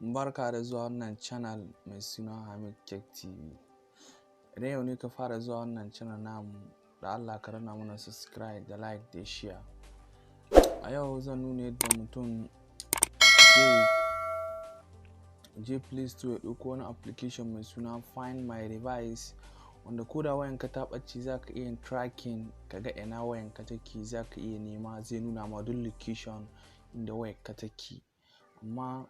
Barka da zuwa wannan channel mai suna HAMID TV. Idan yau ne ka fara zuwa wannan channel namu, da Allah ka rana mana subscribe da like da share. A yau zan nuna yadda mutum zai je Play Store ya ɗauko wani application mai suna Find My Device, wanda ko da wayanka ta ɓace za ka iya tracking kaga ina wayanka take, za ka iya nema, zai nuna ma duk location inda wayanka take. Amma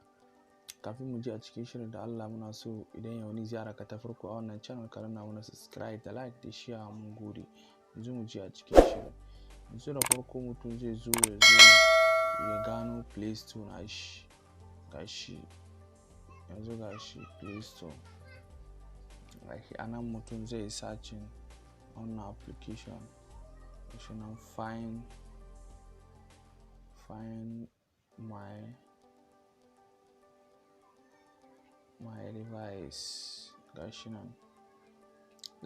kafin mu je a cikin shirin, da Allah muna so idan yau ne ziyara ka ta farko a wannan channel ka rana mana subscribe da like da share, mun gode. Yanzu mu je a cikin shirin. Yanzu da farko mutum zai zo ya gano Play Store na shi, gashi yanzu gashi Play Store. Gashi anan mutum zai searching wannan application, gashi nan find my device, gashi nan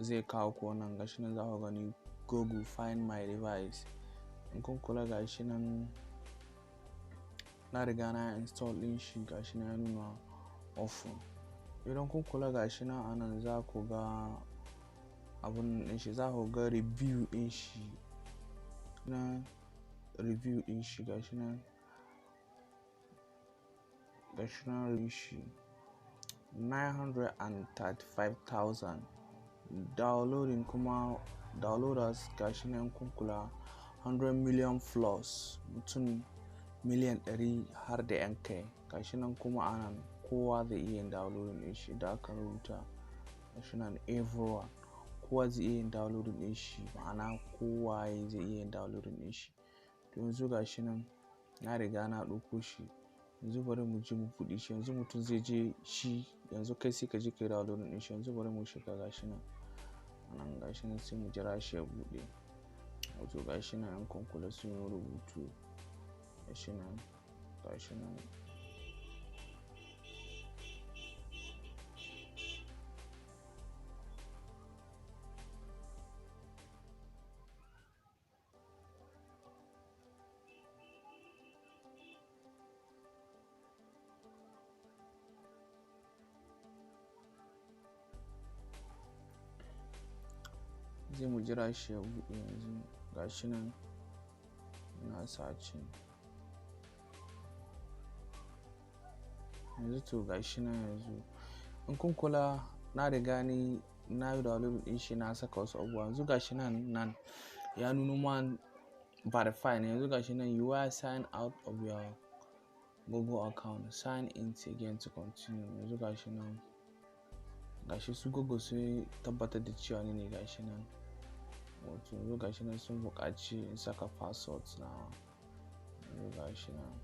zai kawo ko nan, gashi nan za ku gani Google Find My Device. In kun kula gashi nan na riga na install din shi, gashi nan ya nuna off. Idan kun kula gashi nan anan za ku ga abun din shi, za ku ga review din shi na review din shi, gashi nan review shi 935,000 downloading, kuma downloaders gashi nan kun kula 100 million plus, mutum miliyan 100 har da yan kai. Gashi nan kuma anan kowa zai iya downloading din shi, da aka rubuta gashi nan everyone, kowa zai iya downloading din shi, ma'ana kowa zai iya downloading din shi. To yanzu gashi nan na riga na ɗauko shi, yanzu bari mu je mu buɗe shi. Yanzu mutum zai je shi, yanzu kai sai ka je kai downloading din shi. Yanzu bari mu shiga gashi nan anan, gashi nan sai mu jira shi ya buɗe. Wato gashi nan an kula sun yi rubutu, gashi nan zai mu jira shi ya buɗe. Yanzu gashi nan na sace, yanzu to gashi nan yanzu in kun kula na riga ni na yi download din shi, na saka wasu abubuwa. Yanzu gashi nan ya nuna man verify ne. Yanzu gashi nan you are sign out of your Google account, sign in again to continue. Yanzu gashi nan gashi su Google sun tabbatar da cewa ni ne, gashi nan wato yanzu gashi nan sun buƙaci in saka password na. Yanzu gashi nan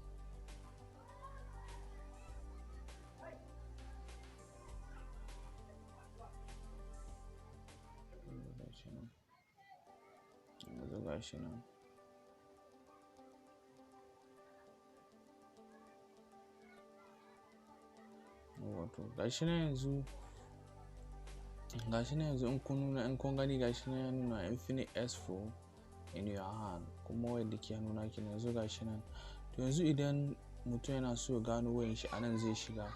yanzu gashi nan wato gashi nan yanzu in kun gani gashi nan ya nuna Infinite S4 in your hand, kuma wayar da ke nuna ki yanzu gashi nan. To yanzu idan mutum yana so ya gano wayan shi, anan zai shiga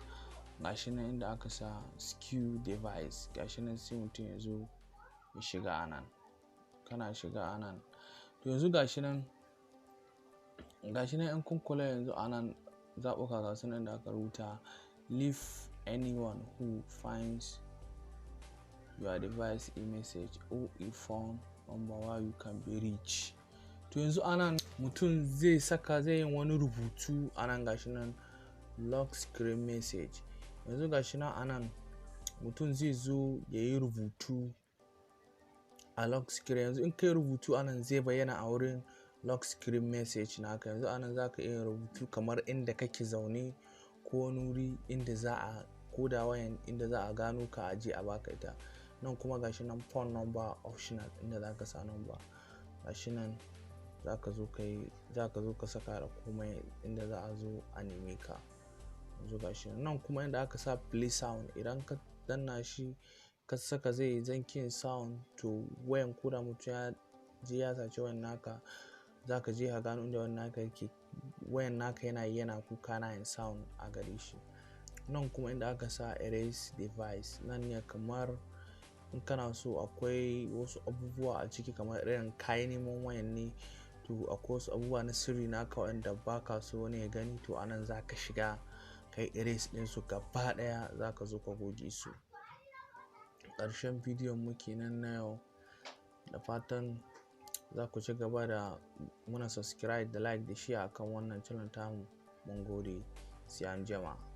gashi nan inda aka sa SKU device, gashi nan sai mutum ya zo ya shiga anan. Kana shiga anan, to yanzu gashi nan in kun kula yanzu anan zaɓuka ga su nan da aka rubuta leave anyone who finds your device a message or a phone number where you can be reached. To yanzu anan mutum zai yi wani rubutu anan, gashi nan lock screen message. Yanzu gashi nan anan mutum zai zo ya yi rubutu a lock screen. Yanzu in kai rubutu anan zai bayyana a wurin lock screen message naka. Yanzu anan za ka iya rubutu kamar inda kake zaune, ko wani wuri inda za a koda wayan, inda za a gano ka aje a baka ita. Nan kuma gashi nan phone number optional, inda za ka sa number. Gashi nan za ka zo ka saka da komai inda za a zo a neme ka. Yanzu gashi nan kuma inda aka sa play sound, idan ka danna shi ka saka zai zankin sound, to wayan koda mutum ya je ya sace wayan naka, za ka je ka gano inda wayan naka yake. Wayan naka yana kuka na yin sound a gare shi. nan kuma inda aka sa erase device nan ne kamar in kana so akwai wasu abubuwa a ciki kamar irin kayan neman wayan ne, to akwai wasu abubuwa na sirri naka wanda baka so wani ya gani, to anan zaka shiga kai erase din su gaba daya, zaka zo ka goge su. Ƙarshen bidiyon mu kenan na yau, da fatan za ku ci gaba da muna subscribe da like da share akan wannan channel tamu. Mun gode, sai anjima.